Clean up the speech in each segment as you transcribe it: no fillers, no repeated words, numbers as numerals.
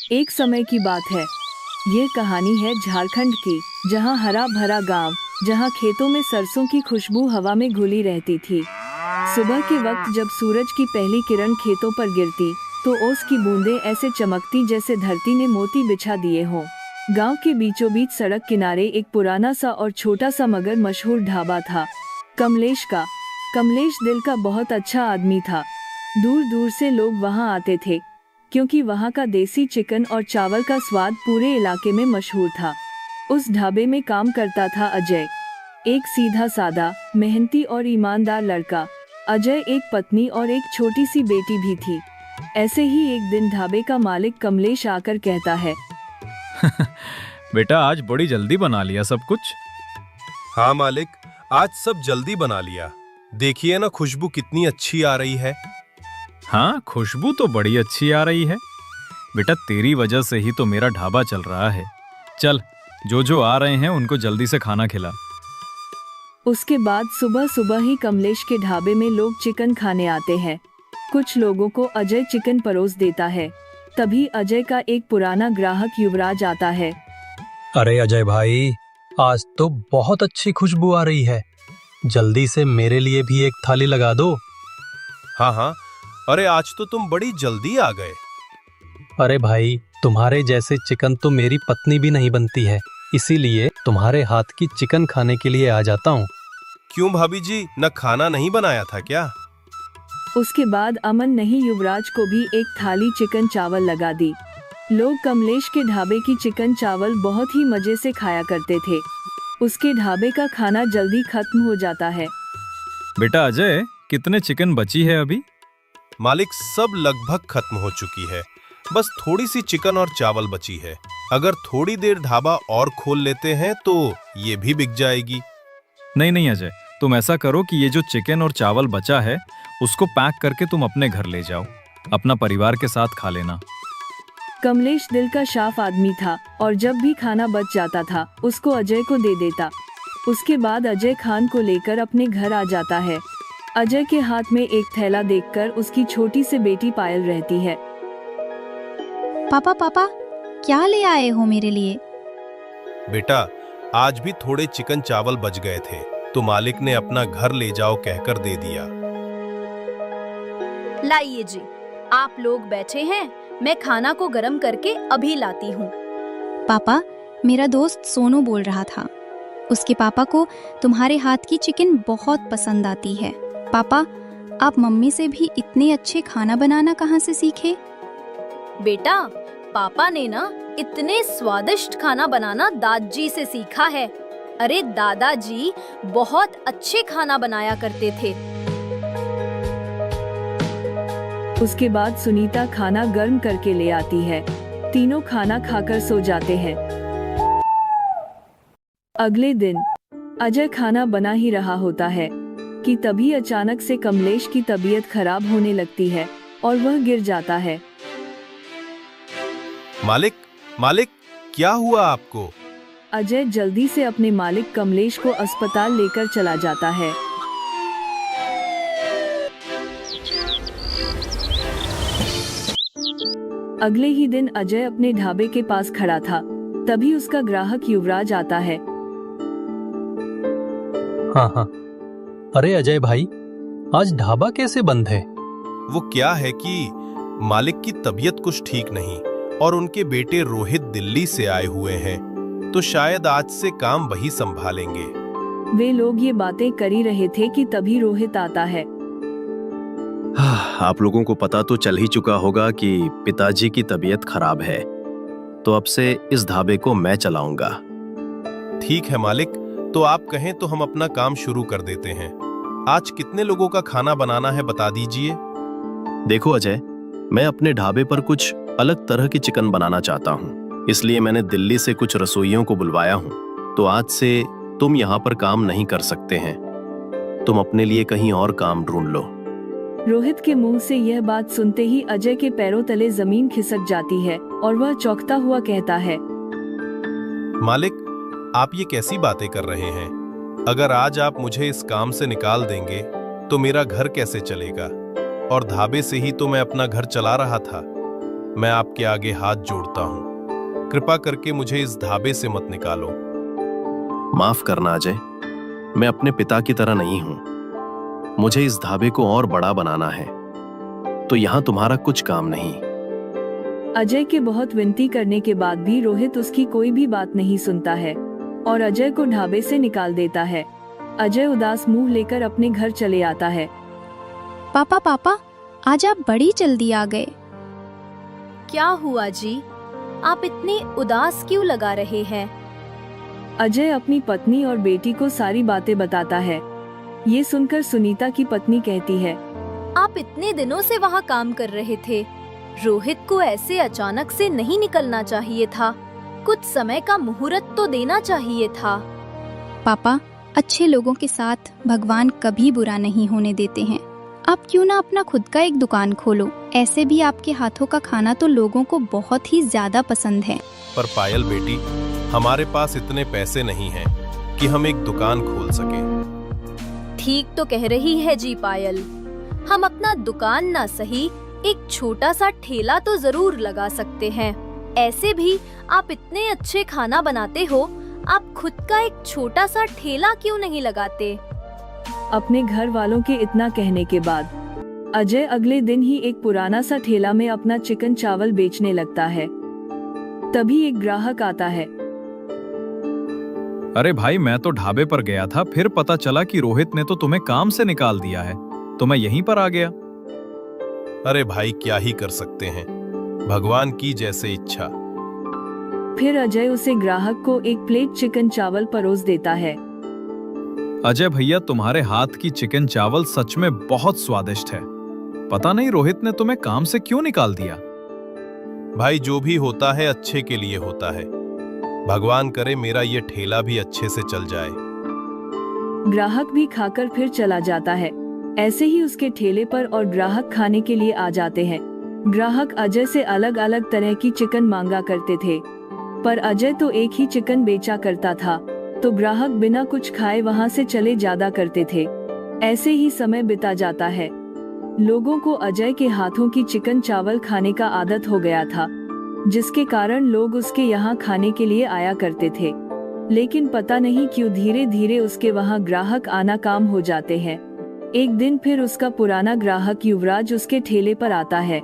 एक समय की बात है। यह कहानी है झारखंड की, जहाँ हरा भरा गांव, जहाँ खेतों में सरसों की खुशबू हवा में घुली रहती थी। सुबह के वक्त जब सूरज की पहली किरण खेतों पर गिरती, तो ओस की बूंदें ऐसे चमकती जैसे धरती ने मोती बिछा दिए हों। गांव के बीचों बीच सड़क किनारे एक पुराना सा और छोटा सा मगर मशहूर ढाबा था, कमलेश का। कमलेश दिल का बहुत अच्छा आदमी था। दूर दूर से लोग वहां आते थे, क्योंकि वहां का देसी चिकन और चावल का स्वाद पूरे इलाके में मशहूर था। उस ढाबे में काम करता था अजय, एक सीधा सादा, मेहनती और ईमानदार लड़का। अजय एक पत्नी और एक छोटी सी बेटी भी थी। ऐसे ही एक दिन ढाबे का मालिक कमलेश आकर कहता है, बेटा आज बड़ी जल्दी बना लिया सब कुछ। हाँ मालिक, आज सब जल्दी बना लिया। देखिए ना, खुशबू कितनी अच्छी आ रही है। हाँ, खुशबू तो बड़ी अच्छी आ रही है। बेटा तेरी वजह से ही तो मेरा ढाबा चल रहा है। चल, जो जो आ रहे हैं उनको जल्दी से खाना खिला। उसके बाद सुबह सुबह ही कमलेश के ढाबे में लोग चिकन खाने आते हैं। कुछ लोगों को अजय चिकन परोस देता है। तभी अजय का एक पुराना ग्राहक युवराज आता है। अरे अजय भाई, आज तो बहुत अच्छी खुशबू आ रही है। जल्दी से मेरे लिए भी एक थाली लगा दो। हाँ हाँ, अरे आज तो तुम बड़ी जल्दी आ गए। अरे भाई, तुम्हारे जैसे चिकन तो मेरी पत्नी भी नहीं बनती है, इसीलिए तुम्हारे हाथ की चिकन खाने के लिए आ जाता हूँ। क्यों भाभी जी, न खाना नहीं बनाया था क्या? उसके बाद अमन ने ही युवराज को भी एक थाली चिकन चावल लगा दी। लोग कमलेश के ढाबे की चिकन चावल बहुत ही मजे से खाया करते थे। उसके ढाबे का खाना जल्दी खत्म हो जाता है। बेटा अजय, कितने चिकन बची है अभी? मालिक, सब लगभग खत्म हो चुकी है। बस थोड़ी सी चिकन और चावल बची है। अगर थोड़ी देर ढाबा और खोल लेते हैं तो ये भी बिक जाएगी। नहीं नहीं अजय, तुम ऐसा करो कि ये जो चिकन और चावल बचा है उसको पैक करके तुम अपने घर ले जाओ, अपना परिवार के साथ खा लेना। कमलेश दिल का साफ आदमी था और जब भी खाना बच जाता था उसको अजय को दे देता। उसके बाद अजय खान को लेकर अपने घर आ जाता है। अजय के हाथ में एक थैला देखकर उसकी छोटी सी बेटी पायल रहती है। पापा पापा, क्या ले आए हो मेरे लिए? बेटा, आज भी थोड़े चिकन चावल बच गए थे, तो मालिक ने अपना घर ले जाओ कहकर दे दिया। लाइए जी, आप लोग बैठे हैं, मैं खाना को गरम करके अभी लाती हूँ। पापा, मेरा दोस्त सोनू बोल रहा था, उसके पापा को तुम्हारे हाथ की चिकन बहुत पसंद आती है। पापा, आप मम्मी से भी इतने अच्छे खाना बनाना कहाँ से सीखे? बेटा, पापा ने ना इतने स्वादिष्ट खाना बनाना दादाजी से सीखा है। अरे दादाजी बहुत अच्छे खाना बनाया करते थे। उसके बाद सुनीता खाना गर्म करके ले आती है। तीनों खाना खाकर सो जाते हैं। अगले दिन अजय खाना बना ही रहा होता है कि तभी अचानक से कमलेश की तबीयत खराब होने लगती है और वह गिर जाता है। मालिक, मालिक, क्या हुआ आपको? अजय जल्दी से अपने मालिक कमलेश को अस्पताल लेकर चला जाता है। अगले ही दिन अजय अपने ढाबे के पास खड़ा था, तभी उसका ग्राहक युवराज आता है। हाँ हाँ, अरे अजय भाई, आज ढाबा कैसे बंद है? वो क्या है कि मालिक की तबीयत कुछ ठीक नहीं और उनके बेटे रोहित दिल्ली से आए हुए हैं, तो शायद आज से काम वही संभालेंगे। वे लोग ये बातें कर ही रहे थे कि तभी रोहित आता है। आप लोगों को पता तो चल ही चुका होगा कि पिताजी की तबीयत खराब है, तो अब से इस ढाबे को मैं चलाऊंगा। ठीक है मालिक, तो आप कहें तो हम अपना काम शुरू कर देते हैं। आज कितने लोगों का खाना बनाना है बता दीजिए। देखो अजय, मैं अपने ढाबे पर कुछ अलग तरह की चिकन बनाना चाहता हूँ, इसलिए मैंने दिल्ली से कुछ रसोइयों को बुलवाया हूँ। तो आज से तुम यहाँ पर काम नहीं कर सकते हैं, तुम अपने लिए कहीं और काम ढूंढ लो। रोहित के मुंह से यह बात सुनते ही अजय के पैरों तले जमीन खिसक जाती है और वह चौंकता हुआ कहता है, मालिक, आप ये कैसी बातें कर रहे हैं? अगर आज आप मुझे इस काम से निकाल देंगे तो मेरा घर कैसे चलेगा? और ढाबे से ही तो मैं अपना घर चला रहा था। मैं आपके आगे हाथ जोड़ता हूँ, कृपा करके मुझे इस ढाबे से मत निकालो। माफ करना अजय, मैं अपने पिता की तरह नहीं हूं। मुझे इस ढाबे को और बड़ा बनाना है, तो यहां तुम्हारा कुछ काम नहीं। अजय के बहुत विनती करने के बाद भी रोहित उसकी कोई भी बात नहीं सुनता है और अजय को ढाबे से निकाल देता है। अजय उदास मुंह लेकर अपने घर चले आता है। पापा पापा, आज आप बड़ी जल्दी आ गए। क्या हुआ जी? आप इतने उदास क्यों लगा रहे हैं? अजय अपनी पत्नी और बेटी को सारी बातें बताता है। ये सुनकर सुनीता की पत्नी कहती है, आप इतने दिनों से वहाँ काम कर रहे थे, रोहित को ऐसे अचानक से नहीं निकलना चाहिए था। कुछ समय का मुहूर्त तो देना चाहिए था। पापा, अच्छे लोगों के साथ भगवान कभी बुरा नहीं होने देते हैं। आप क्यों ना अपना खुद का एक दुकान खोलो। ऐसे भी आपके हाथों का खाना तो लोगों को बहुत ही ज्यादा पसंद है। पर पायल बेटी, हमारे पास इतने पैसे नहीं हैं कि हम एक दुकान खोल सकें। ठीक तो कह रही है जी पायल। हम अपना दुकान ना सही, एक छोटा सा ठेला तो जरूर लगा सकते हैं। ऐसे भी आप इतने अच्छे खाना बनाते हो, आप खुद का एक छोटा सा ठेला क्यों नहीं लगाते? अपने घर वालों के इतना कहने के बाद अजय अगले दिन ही एक पुराना सा ठेला में अपना चिकन चावल बेचने लगता है। तभी एक ग्राहक आता है। अरे भाई, मैं तो ढाबे पर गया था, फिर पता चला कि रोहित ने तो तुम्हें काम से निकाल दिया है, तो मैं यहीं पर आ गया। अरे भाई, क्या ही कर सकते हैं, भगवान की जैसे इच्छा। फिर अजय उसे ग्राहक को एक प्लेट चिकन चावल परोस देता है। अजय भैया, तुम्हारे हाथ की चिकन चावल सच में बहुत स्वादिष्ट है। पता नहीं रोहित ने तुम्हें काम से क्यों निकाल दिया। भाई, जो भी होता है अच्छे के लिए होता है। भगवान करे मेरा ये ठेला भी अच्छे से चल जाए। ग्राहक भी खाकर फिर चला जाता है। ऐसे ही उसके ठेले पर और ग्राहक खाने के लिए आ जाते हैं। ग्राहक अजय से अलग अलग तरह की चिकन मांगा करते थे, पर अजय तो एक ही चिकन बेचा करता था, तो ग्राहक बिना कुछ खाए वहां से चले जाया करते थे। ऐसे ही समय बिता जाता है। लोगों को अजय के हाथों की चिकन चावल खाने का आदत हो गया था, जिसके कारण लोग उसके यहाँ खाने के लिए आया करते थे। लेकिन पता नहीं क्यों धीरे धीरे उसके वहाँ ग्राहक आना काम हो जाते हैं। एक दिन फिर उसका पुराना ग्राहक युवराज उसके ठेले पर आता है।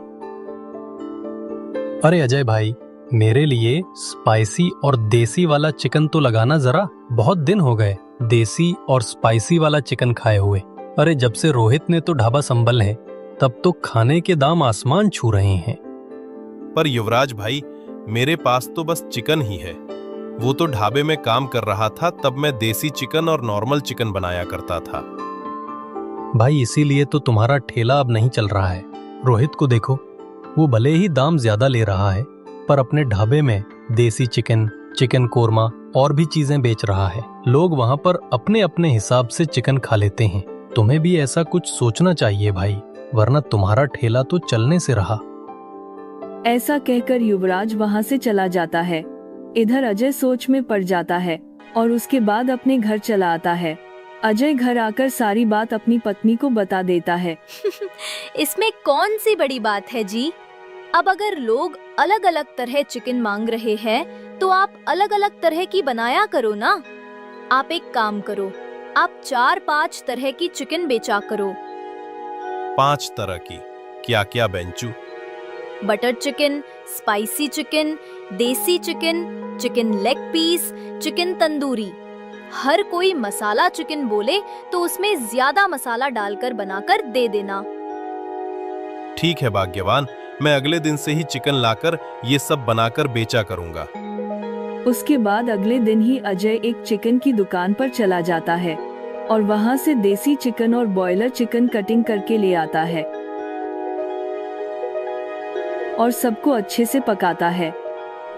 अरे अजय भाई, मेरे लिए स्पाइसी और देसी वाला चिकन तो लगाना जरा। बहुत दिन हो गए देसी और स्पाइसी वाला चिकन खाए हुए। अरे जब से रोहित ने तो ढाबा संभल है, तब तो खाने के दाम आसमान छू रहे हैं। पर युवराज भाई, मेरे पास तो बस चिकन ही है। वो तो ढाबे में काम कर रहा था, तब मैं देसी चिकन और नॉर्मल चिकन बनाया करता था। भाई, इसीलिए तो तुम्हारा ठेला अब नहीं चल रहा है। रोहित को देखो, वो भले ही दाम ज्यादा ले रहा है, पर अपने ढाबे में देसी चिकन, चिकन कोरमा और भी चीजें बेच रहा है। लोग वहां पर अपने अपने हिसाब से चिकन खा लेते हैं। तुम्हें भी ऐसा कुछ सोचना चाहिए भाई, वरना तुम्हारा ठेला तो चलने से रहा। ऐसा कहकर युवराज वहां से चला जाता है। इधर अजय सोच में पड़ जाता है और उसके बाद अपने घर चला आता है। अजय घर आकर सारी बात अपनी पत्नी को बता देता है। इसमें कौन सी बड़ी बात है जी? अब अगर लोग अलग अलग तरह चिकन मांग रहे हैं, तो आप अलग अलग तरह की बनाया करो ना। आप एक काम करो, आप 4-5 तरह की चिकन बेचा करो। 5 तरह की? क्या क्या बेंचू? Butter chicken, spicy chicken, desi chicken, chicken leg piece, chicken tandoori. हर कोई मसाला चिकन बोले तो उसमें ज्यादा मसाला डालकर बनाकर दे देना। ठीक है भाग्यवान, मैं अगले दिन से ही चिकन लाकर ये सब बनाकर बेचा करूंगा। उसके बाद अगले दिन ही अजय एक चिकन की दुकान पर चला जाता है और वहां से देसी चिकन और बॉयलर चिकन कटिंग करके ले आता है और सबको अच्छे से पकाता है।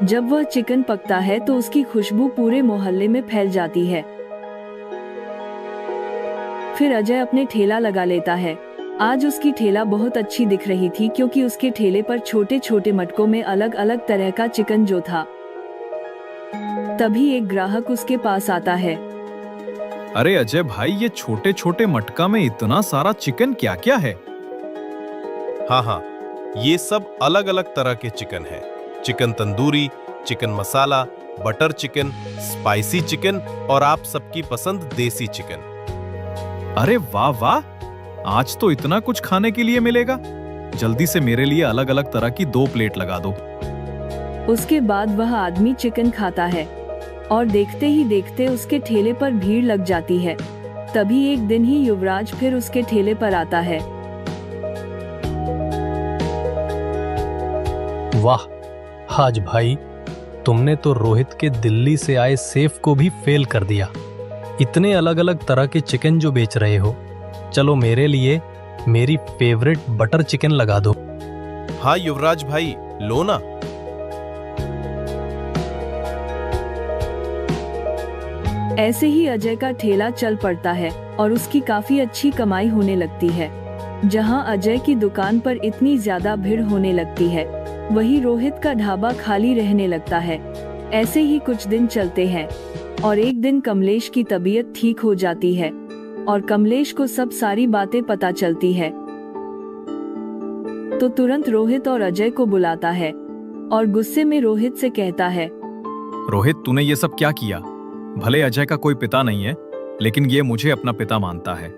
जब वह चिकन पकता है तो उसकी खुशबू पूरे मोहल्ले में फैल जाती है। फिर अजय अपने ठेला लगा लेता है। आज उसकी ठेला बहुत अच्छी दिख रही थी, क्योंकि उसके ठेले पर छोटे छोटे मटकों में अलग अलग तरह का चिकन जो था। तभी एक ग्राहक उसके पास आता है। अरे अजय भाई, ये छोटे छोटे मटका में इतना सारा चिकन क्या क्या है? हाँ हाँ, ये सब अलग अलग तरह के चिकन हैं। चिकन तंदूरी, चिकन मसाला, बटर चिकन, स्पाइसी चिकन और आप सबकी पसंद देसी चिकन। अरे वाह वाह, आज तो इतना कुछ खाने के लिए मिलेगा। जल्दी से मेरे लिए अलग अलग तरह की 2 प्लेट लगा दो। उसके बाद वह आदमी चिकन खाता है और देखते ही देखते उसके ठेले पर भीड़ लग जाती है। तभी एक दिन ही युवराज फिर उसके ठेले पर आता है। वाह आज भाई, तुमने तो रोहित के दिल्ली से आए सेफ को भी फेल कर दिया। इतने अलग अलग तरह के चिकन जो बेच रहे हो, चलो मेरे लिए मेरी फेवरेट बटर चिकन लगा दो। हाँ युवराज भाई, लो ना। ऐसे ही अजय का ठेला चल पड़ता है और उसकी काफी अच्छी कमाई होने लगती है। जहां अजय की दुकान पर इतनी ज्यादा भीड़ होने लगती है, वहीं रोहित का ढाबा खाली रहने लगता है। ऐसे ही कुछ दिन चलते हैं और एक दिन कमलेश की तबीयत ठीक हो जाती है और कमलेश को सब सारी बातें पता चलती है। तो तुरंत रोहित और अजय को बुलाता है और गुस्से में रोहित से कहता है, रोहित, तूने ये सब क्या किया? भले अजय का कोई पिता नहीं है, लेकिन ये मुझे अपना पिता मानता है।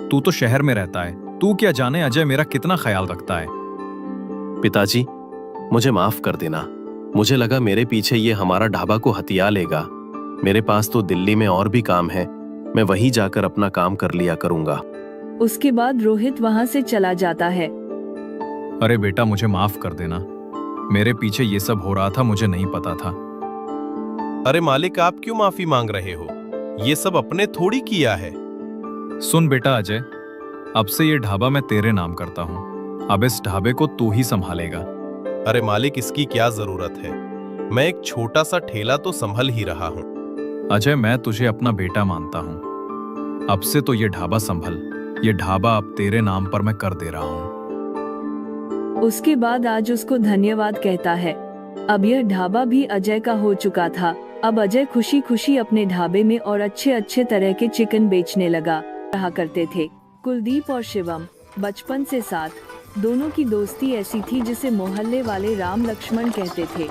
तू तो शहर में रहता है, तू क्या जाने अजय मेरा कितना ख्याल रखता है। पिताजी, मुझे माफ कर देना। मुझे लगा मेरे पीछे ये हमारा ढाबा को हथिया लेगा। मेरे पास तो दिल्ली में और भी काम है, मैं वहीं जाकर अपना काम कर लिया करूंगा। उसके बाद रोहित वहां से चला जाता है। अरे बेटा, मुझे माफ कर देना। मेरे पीछे ये सब हो रहा था, मुझे नहीं पता था। अरे मालिक, आप क्यों माफी मांग रहे हो? ये सब अपने थोड़ी किया है। सुन बेटा अजय, अब से ये ढाबा मैं तेरे नाम करता हूँ। अब इस ढाबे को तू ही संभालेगा। अरे मालिक, इसकी क्या जरूरत है? मैं एक छोटा सा ठेला तो संभल ही रहा हूँ। अजय, मैं तुझे अपना बेटा मानता हूँ। अब से तो ये ढाबा संभल। ये ढाबा अब तेरे नाम पर मैं कर दे रहा हूँ। उसके बाद आज उसको धन्यवाद कहता है। अब यह ढाबा भी अजय का हो चुका था। अब अजय खुशी खुशी अपने ढाबे में और अच्छे अच्छे तरह के चिकन बेचने लगा रहा करते थे। कुलदीप और शिवम बचपन से साथ। दोनों की दोस्ती ऐसी थी जिसे मोहल्ले वाले राम लक्ष्मण कहते थे।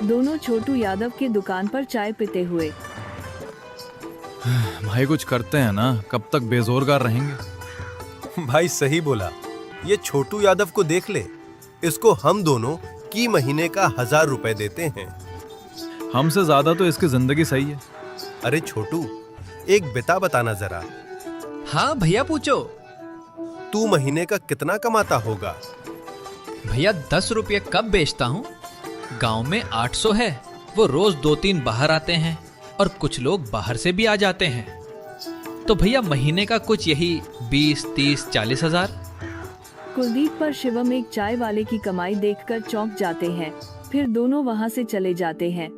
दोनों छोटू यादव के दुकान पर चाय पीते हुए। भाई कुछ करते हैं ना, कब तक बेरोजगार रहेंगे? भाई सही बोला। ये छोटू यादव को देख ले, इसको हम दोनों की महीने का 1000 रुपए देते हैं। हमसे ज्यादा तो इसकी जिंदगी सही है। अरे छोटू, एक बिता बताना जरा। हाँ भैया, पूछो। तू महीने का कितना कमाता होगा? भैया 10 रुपये कब बेचता हूँ। गांव में 800 है, वो रोज 2-3 बाहर आते हैं और कुछ लोग बाहर से भी आ जाते हैं। तो भैया महीने का कुछ यही 20, 30, 40 हजार। कुलदीप पर शिवम एक चाय वाले की कमाई देखकर चौंक जाते हैं। फिर दोनों वहां से चले जाते हैं।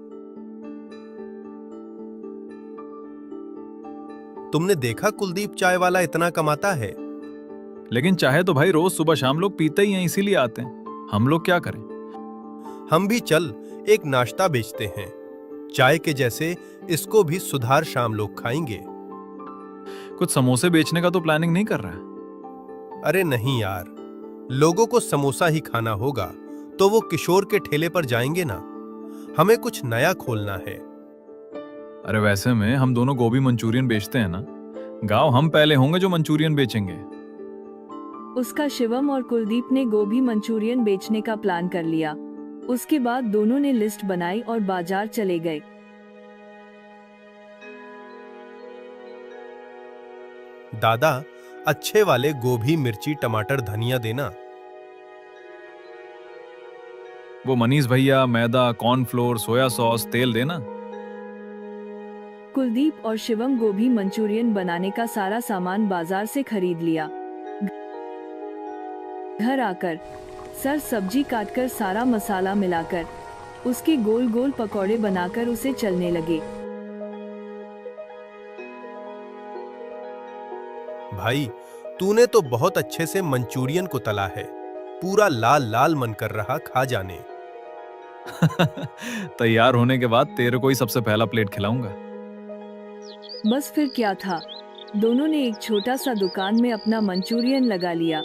तुमने देखा कुलदीप चाय वाला इतना कमाता है? लेकिन चाहे तो भाई रोज सुबह शाम लोग पीते ही हैं, इसीलिए आते हैं। हम लोग क्या करें? हम भी चल एक नाश्ता बेचते हैं चाय के जैसे, इसको भी सुधार शाम लोग खाएंगे। कुछ समोसे बेचने का तो प्लानिंग नहीं कर रहा है? अरे नहीं यार, लोगों को समोसा ही खाना होगा तो वो किशोर के ठेले पर जाएंगे ना। हमें कुछ नया खोलना है। अरे वैसे में हम दोनों गोभी मंचूरियन बेचते हैं ना, गांव हम पहले होंगे जो मंचूरियन बेचेंगे। उसका शिवम और कुलदीप ने गोभी मंचूरियन बेचने का प्लान कर लिया। उसके बाद दोनों ने लिस्ट बनाई और बाजार चले गए। दादा, अच्छे वाले गोभी, मिर्ची, टमाटर, धनिया देना। वो मनीष भैया मैदा, कॉर्नफ्लोर, सोया सॉस, तेल देना। कुलदीप और शिवम गोभी मंचूरियन बनाने का सारा सामान बाजार से खरीद लिया। घर आकर सर सब्जी काटकर सारा मसाला मिलाकर उसके गोल गोल पकौड़े बनाकर उसे चलने लगे। भाई, तूने तो बहुत अच्छे से मंचूरियन को तला है। पूरा लाल लाल मन कर रहा खा जाने। तैयार होने के बाद तेरे को ही सबसे पहला प्लेट खिलाऊंगा। बस फिर क्या था, दोनों ने एक छोटा सा दुकान में अपना मंचूरियन लगा लिया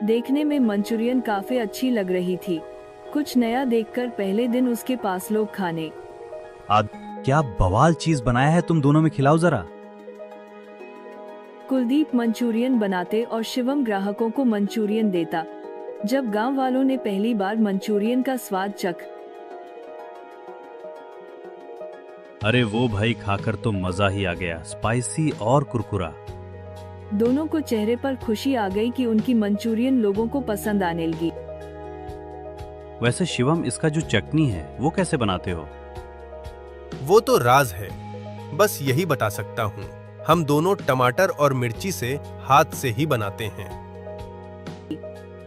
देखने में मंचूरियन काफी अच्छी लग रही थी। कुछ नया देखकर पहले दिन उसके पास लोग खाने। क्या बवाल चीज बनाया है तुम दोनों में, खिलाओ जरा। कुलदीप मंचूरियन बनाते और शिवम ग्राहकों को मंचूरियन देता। जब गांव वालों ने पहली बार मंचूरियन का स्वाद चख, अरे वो भाई, खाकर तो मजा ही आ गया, स्पाइसी और कुरकुरा। दोनों को चेहरे पर खुशी आ गई कि उनकी मंचूरियन लोगों को पसंद आने लगी। वैसे शिवम, इसका जो चटनी है वो कैसे बनाते हो? वो तो राज है, बस यही बता सकता हूँ। हम दोनों टमाटर और मिर्ची से हाथ से ही बनाते हैं।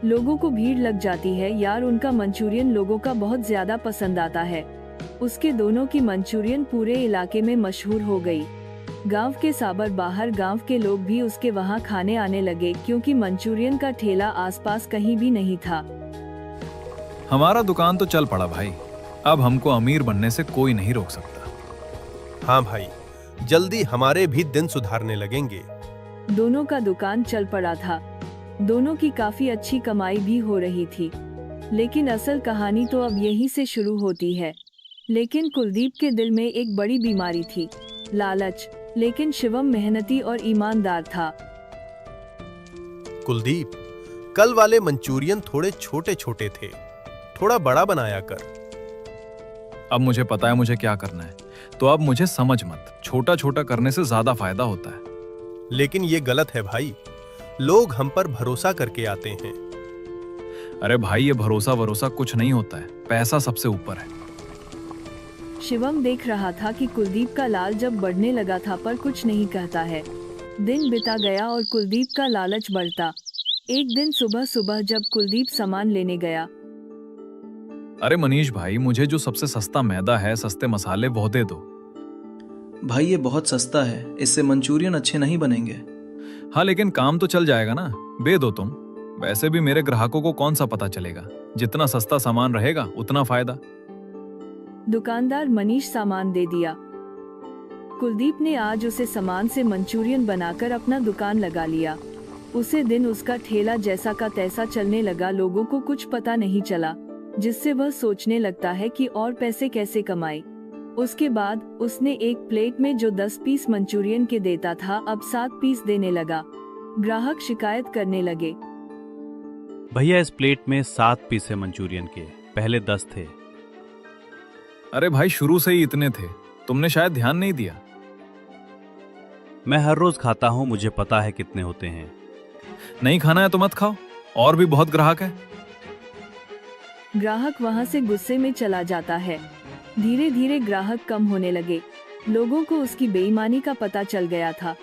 लोगों को भीड़ लग जाती है यार, उनका मंचूरियन लोगों का बहुत ज्यादा पसंद आता है। उसके दोनों की मंचूरियन पूरे इलाके में मशहूर हो गई। गांव के साबर बाहर गांव के लोग भी उसके वहां खाने आने लगे, क्योंकि मंचूरियन का ठेला आसपास कहीं भी नहीं था। हमारा दुकान तो चल पड़ा भाई, अब हमको अमीर बनने से कोई नहीं रोक सकता। हाँ भाई, जल्दी हमारे भी दिन सुधारने लगेंगे। दोनों का दुकान चल पड़ा था। दोनों की काफी अच्छी कमाई भी हो रही थी। लेकिन असल कहानी तो अब यहीं से शुरू होती है। लेकिन कुलदीप के दिल में एक बड़ी बीमारी थी, लालच। लेकिन शिवम मेहनती और ईमानदार था। कुलदीप, कल वाले मंचूरियन थोड़े छोटे छोटे थे, थोड़ा बड़ा बनाया कर। अब मुझे पता है मुझे क्या करना है, तो अब मुझे समझ मत। छोटा छोटा करने से ज्यादा फायदा होता है। लेकिन ये गलत है भाई, लोग हम पर भरोसा करके आते हैं। अरे भाई, ये भरोसा कुछ नहीं होता है, पैसा सबसे ऊपर है। शिवम देख रहा था कि कुलदीप का लाल जब बढ़ने लगा था पर कुछ नहीं कहता है। दिन बिता गया और कुलदीप का लालच बढ़ता। एक दिन सुबह सुबह जब कुलदीप सामान लेने गया, अरे मनीष भाई, मुझे जो सबसे सस्ता मैदा है, सस्ते मसाले, वो दे दो। भाई ये बहुत सस्ता है, इससे मंचूरियन अच्छे नहीं बनेंगे। हाँ, लेकिन काम तो चल जाएगा ना, दे दो तुम। वैसे भी मेरे ग्राहकों को कौन सा पता चलेगा, जितना सस्ता सामान रहेगा उतना फायदा। दुकानदार मनीष सामान दे दिया। कुलदीप ने आज उसे सामान से मंचूरियन बनाकर अपना दुकान लगा लिया। उसे दिन उसका ठेला जैसा का तैसा चलने लगा। लोगों को कुछ पता नहीं चला, जिससे वह सोचने लगता है कि और पैसे कैसे कमाए। उसके बाद उसने एक प्लेट में जो 10 पीस मंचूरियन के देता था, अब 7 पीस देने लगा। ग्राहक शिकायत करने लगे, भैया इस प्लेट में 7 पीस है मंचूरियन के, पहले 10 थे। अरे भाई, शुरू से ही इतने थे, तुमने शायद ध्यान नहीं दिया। मैं हर रोज खाता हूँ, मुझे पता है कितने होते हैं। नहीं खाना है तो मत खाओ, और भी बहुत ग्राहक है। ग्राहक वहां से गुस्से में चला जाता है। धीरे धीरे ग्राहक कम होने लगे। लोगों को उसकी बेईमानी का पता चल गया था।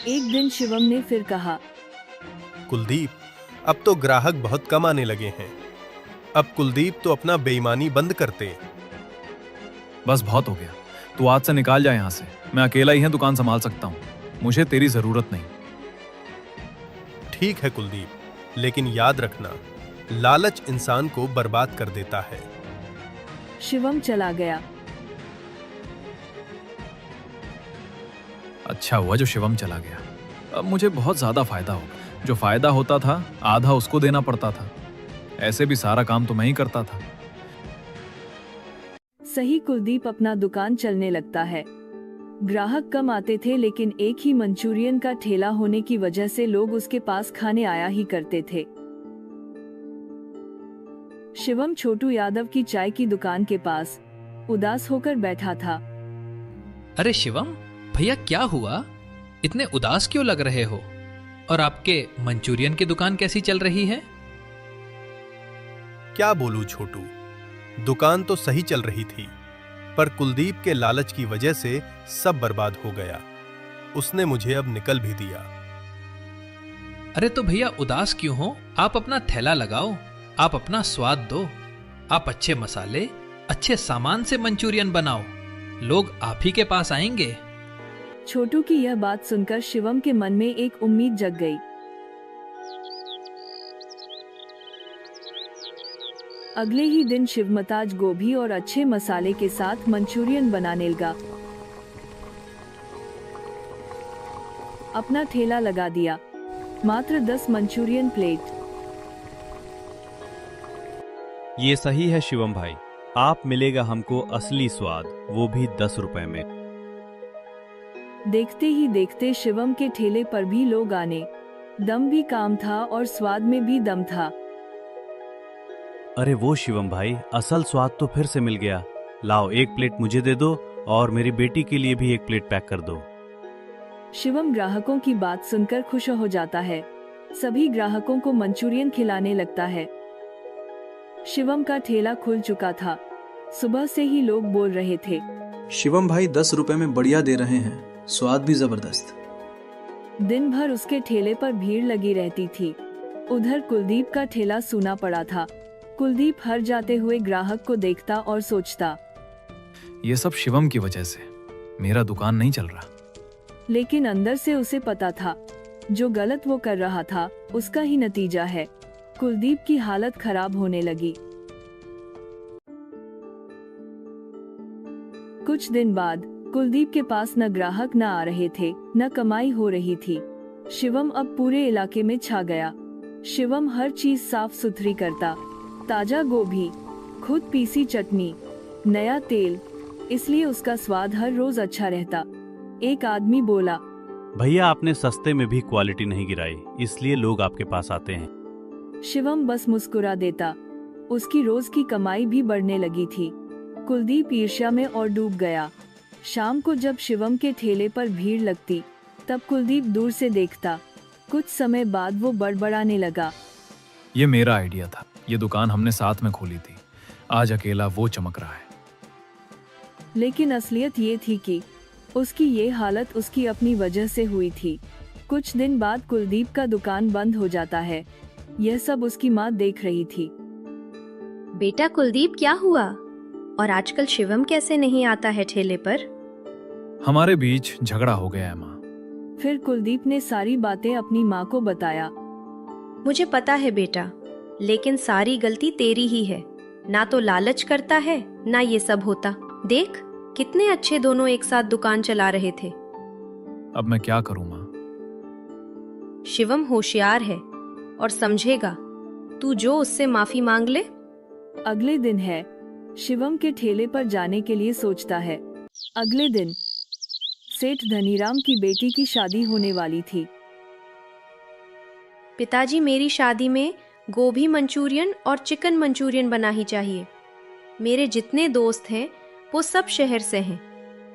एक दिन शिवम ने फिर कहा, कुलदीप, अब तो ग्राहक बहुत कम आने लगे हैं। अब कुलदीप तो अपना बेईमानी बंद करते। बस बहुत हो गया, तू आज से निकाल जा यहाँ से। मैं अकेला ही है दुकान संभाल सकता हूँ, मुझे तेरी जरूरत नहीं। ठीक है कुलदीप, लेकिन याद रखना, लालच इंसान को बर्बाद कर देता है। शिवम चला गया। अच्छा हुआ जो शिवम चला गया, अब मुझे बहुत ज्यादा फायदा होगा। जो फायदा होता था आधा उसको देना पड़ता था, ऐसे भी सारा काम तो मैं ही करता था। सही, कुलदीप अपना दुकान चलने लगता है। ग्राहक कम आते थे, लेकिन एक ही मंचूरियन का ठेला होने की वजह से लोग उसके पास खाने आया ही करते थे। शिवम छोटू यादव की चाय की दुकान के पास उदास होकर बैठा था। अरे शिवम भैया, क्या हुआ? इतने उदास क्यों लग रहे हो? और आपके मंचूरियन की दुकान कैसी चल रही है? क्या बोलूं छोटू, दुकान तो सही चल रही थी, पर कुलदीप के लालच की वजह से सब बर्बाद हो गया। उसने मुझे अब निकल भी दिया। अरे तो भैया उदास क्यों हो? आप अपना थैला लगाओ, आप अपना स्वाद दो, आप अच्छे मसाले, अच्छे सामान से मंचूरियन बनाओ, लोग आप ही के पास आएंगे। छोटू की यह बात सुनकर शिवम के मन में एक उम्मीद जग गई। अगले ही दिन शिवमताज गोभी और अच्छे मसाले के साथ मंचूरियन बनाने लगा। अपना ठेला लगा दिया। मात्र 10 मंचूरियन प्लेट। ये सही है शिवम भाई, आप मिलेगा हमको असली स्वाद, वो भी 10 रुपए में। देखते ही देखते शिवम के ठेले पर भी लोग आने, दम भी काम था और स्वाद में भी दम था। अरे वो शिवम भाई, असल स्वाद तो फिर से मिल गया। लाओ, एक प्लेट मुझे दे दो और मेरी बेटी के लिए भी एक प्लेट पैक कर दो। शिवम ग्राहकों की बात सुनकर खुश हो जाता है। सभी ग्राहकों को मंचूरियन खिलाने लगता है। शिवम का ठेला खुल चुका था। सुबह से ही लोग बोल रहे थे, शिवम भाई 10 रुपए में बढ़िया दे रहे हैं, स्वाद भी जबरदस्त। दिन भर उसके ठेले पर भीड़ लगी रहती थी। उधर कुलदीप का ठेला सूना पड़ा था। कुलदीप हर जाते हुए ग्राहक को देखता और सोचता, ये सब शिवम की वजह से मेरा दुकान नहीं चल रहा। लेकिन अंदर से उसे पता था, जो गलत वो कर रहा था उसका ही नतीजा है। कुलदीप की हालत खराब होने लगी। कुछ दिन बाद कुलदीप के पास न ग्राहक न आ रहे थे, न कमाई हो रही थी। शिवम अब पूरे इलाके में छा गया। शिवम हर चीज साफ सुथरी करता, ताजा गोभी, खुद पीसी चटनी, नया तेल, इसलिए उसका स्वाद हर रोज अच्छा रहता। एक आदमी बोला, भैया आपने सस्ते में भी क्वालिटी नहीं गिराई, इसलिए लोग आपके पास आते हैं। शिवम बस मुस्कुरा देता। उसकी रोज की कमाई भी बढ़ने लगी थी। कुलदीप ईर्ष्या में और डूब गया। शाम को जब शिवम के ठेले पर भीड़ लगती, तब कुलदीप दूर से देखता। कुछ समय बाद वो बड़बड़ाने लगा, ये मेरा आइडिया था, ये दुकान हमने साथ में खोली थी, आज अकेला वो चमक रहा है। लेकिन असलियत ये थी कि उसकी ये हालत उसकी अपनी वजह से हुई थी। कुछ दिन बाद कुलदीप का दुकान बंद हो जाता है। यह सब उसकी माँ देख रही थी। बेटा कुलदीप, क्या हुआ? और आजकल शिवम कैसे नहीं आता है ठेले पर? हमारे बीच झगड़ा हो गया है माँ। फिर कुलदीप ने सारी बातें अपनी माँ को बताया। मुझे पता है बेटा, लेकिन सारी गलती तेरी ही है। ना तो लालच करता है, ना ये सब होता। देख, कितने अच्छे दोनों एक साथ दुकान चला रहे थे। अब मैं क्या करूँ माँ? शिवम होशियार है और समझेगा। तू जो उससे माफी मांग ले। अगले दिन है। शिवम के ठेले पर जाने के लिए सोचता है। अगले दिन सेठ धनीराम की बेटी की शादी होने वाली थी। पिताजी, मेरी शादी में गोभी मंचूरियन और चिकन मंचूरियन बना ही चाहिए। मेरे जितने दोस्त हैं वो सब शहर से हैं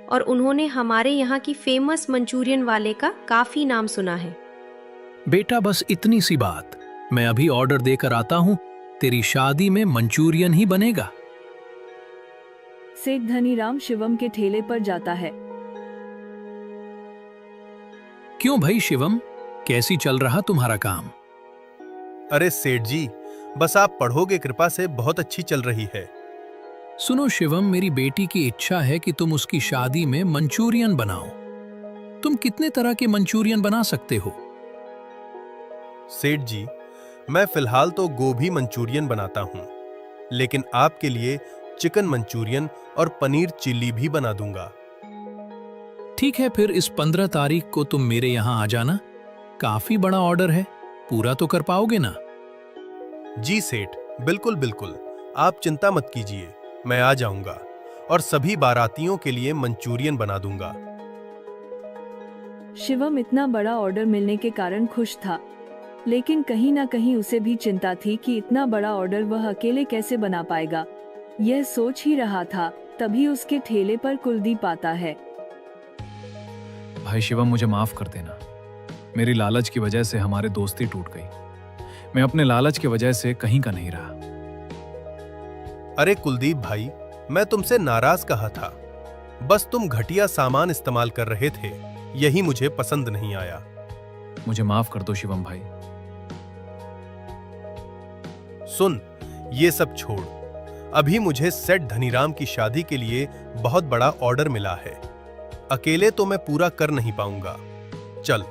और उन्होंने हमारे यहाँ की फेमस मंचूरियन वाले का काफी नाम सुना है। बेटा बस इतनी सी बात, मैं अभी ऑर्डर देकर आता हूँ, तेरी शादी में मंचूरियन ही बनेगा। सेठ धनीराम शिवम के ठेले पर जाता है। क्यों भाई शिवम, कैसी चल रहा तुम्हारा काम? अरे सेठ जी, बस आप पढ़ोगे कृपा से बहुत अच्छी चल रही है। सुनो शिवम, मेरी बेटी की इच्छा है कि तुम उसकी शादी में मंचूरियन बनाओ। तुम कितने तरह के मंचूरियन बना सकते हो? सेठ जी, मैं फिलहाल तो गोभी मंचूरियन बनाता हूँ, लेकिन आपके लिए चिकन मंचूरियन और पनीर चिल्ली भी बना दूंगा। ठीक है, फिर इस 15 तारीख को तुम मेरे यहाँ आ जाना। काफी बड़ा ऑर्डर है, पूरा तो कर पाओगे ना? जी सेठ, बिल्कुल बिल्कुल, आप चिंता मत कीजिए, मैं आ जाऊंगा और सभी बारातियों के लिए मंचूरियन बना दूंगा। शिवम इतना बड़ा ऑर्डर मिलने के कारण खुश था, लेकिन कहीं ना कहीं उसे भी चिंता थी कि इतना बड़ा ऑर्डर वह अकेले कैसे बना पाएगा। यह सोच ही रहा था, तभी उसके ठेले पर कुलदीप आता है। भाई शिवम, मुझे माफ कर देना। मेरी लालच की वजह से हमारी दोस्ती टूट गई। मैं अपने लालच की वजह से कहीं का नहीं रहा। अरे कुलदीप भाई, मैं तुमसे नाराज कहा था, बस तुम घटिया सामान इस्तेमाल कर रहे थे, यही मुझे पसंद नहीं आया। मुझे माफ कर दो शिवम भाई। सुन, ये सब छोड़, अभी मुझे सेठ धनीराम की शादी के लिए बहुत बड़ा ऑर्डर मिला है। अकेले तो मैं पूरा कर नहीं पाऊंगा। चल,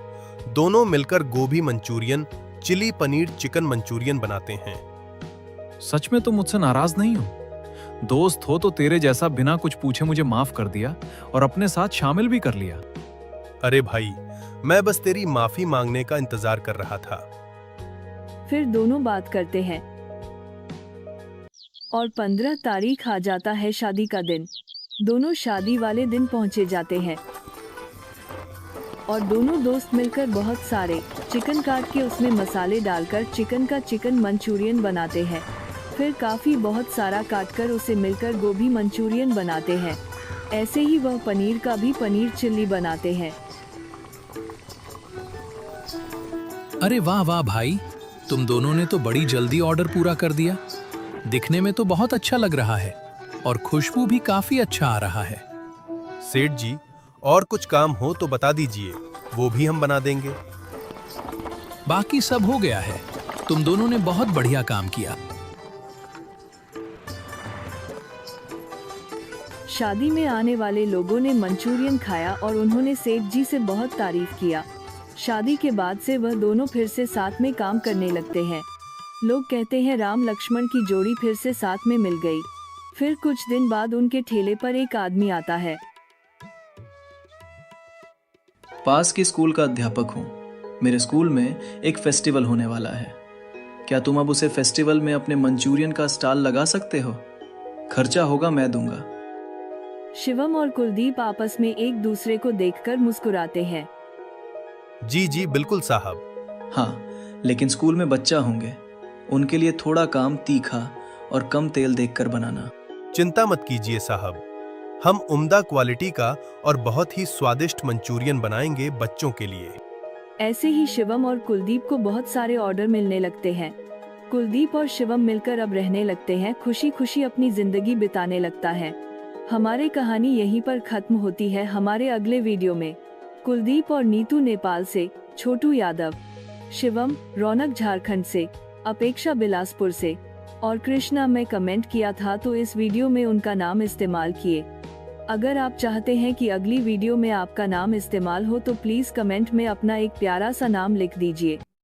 दोनों मिलकर गोभी Manchurian, chilli paneer chicken Manchurian बनाते हैं। सच में तो मुझसे नाराज नहीं हो? दोस्त हो तो तेरे जैसा बिना कुछ पूछे मुझे माफ कर दिया और अपने साथ शामिल भी कर लिया। अरे भाई, मैं बस तेरी माफी मांगने का इंतजार कर रहा था। फिर दोनों बात करते हैं और 15 तारीख आ जाता है शादी का दिन। दोनों शादी वाले दिन पहुंचे जाते हैं और दोनों दोस्त मिलकर बहुत सारे चिकन काट के उसमें मसाले डालकर चिकन का चिकन मंचूरियन बनाते हैं। फिर काफी बहुत सारा काटकर उसे मिलकर गोभी मंचूरियन बनाते हैं। ऐसे ही वह पनीर का भी पनीर चिल्ली बनाते हैं। अरे वाह वाह भाई, तुम दोनों ने तो बड़ी जल्दी ऑर्डर पूरा कर दिया। दिखने में तो बहुत अच्छा लग रहा है और खुशबू भी काफी अच्छा आ रहा है। सेठ जी, और कुछ काम हो तो बता दीजिए, वो भी हम बना देंगे। बाकी सब हो गया है। तुम दोनों ने बहुत बढ़िया काम किया। शादी में आने वाले लोगों ने मंचूरियन खाया और उन्होंने सेठ जी से बहुत तारीफ किया। शादी के बाद से वह दोनों फिर से साथ में काम करने लगते हैं। लोग कहते हैं राम लक्ष्मण की जोड़ी फिर से साथ में मिल गई। फिर कुछ दिन बाद उनके ठेले पर एक आदमी आता है। पास के स्कूल का अध्यापक हूँ। मेरे स्कूल में एक फेस्टिवल होने वाला है। क्या तुम अब उसे फेस्टिवल में अपने मंचूरियन का स्टॉल लगा सकते हो? खर्चा होगा मैं दूंगा। शिवम और कुलदीप आपस में एक दूसरे को देखकर मुस्कुराते हैं। जी जी बिल्कुल साहब। हाँ, लेकिन स्कूल में बच्चा होंगे, उनके लिए थोड़ा काम तीखा और कम तेल देखकर बनाना। चिंता मत कीजिए साहब, हम उम्दा क्वालिटी का और बहुत ही स्वादिष्ट मंचूरियन बनाएंगे बच्चों के लिए। ऐसे ही शिवम और कुलदीप को बहुत सारे ऑर्डर मिलने लगते हैं। कुलदीप और शिवम मिलकर अब रहने लगते हैं, खुशी खुशी अपनी जिंदगी बिताने लगता है। हमारी कहानी यहीं पर खत्म होती है। हमारे अगले वीडियो में कुलदीप और नीतू नेपाल से, छोटू यादव, शिवम रौनक झारखंड से, अपेक्षा बिलासपुर से और कृष्णा में कमेंट किया था तो इस वीडियो में उनका नाम इस्तेमाल किए। अगर आप चाहते हैं कि अगली वीडियो में आपका नाम इस्तेमाल हो तो प्लीज कमेंट में अपना एक प्यारा सा नाम लिख दीजिए।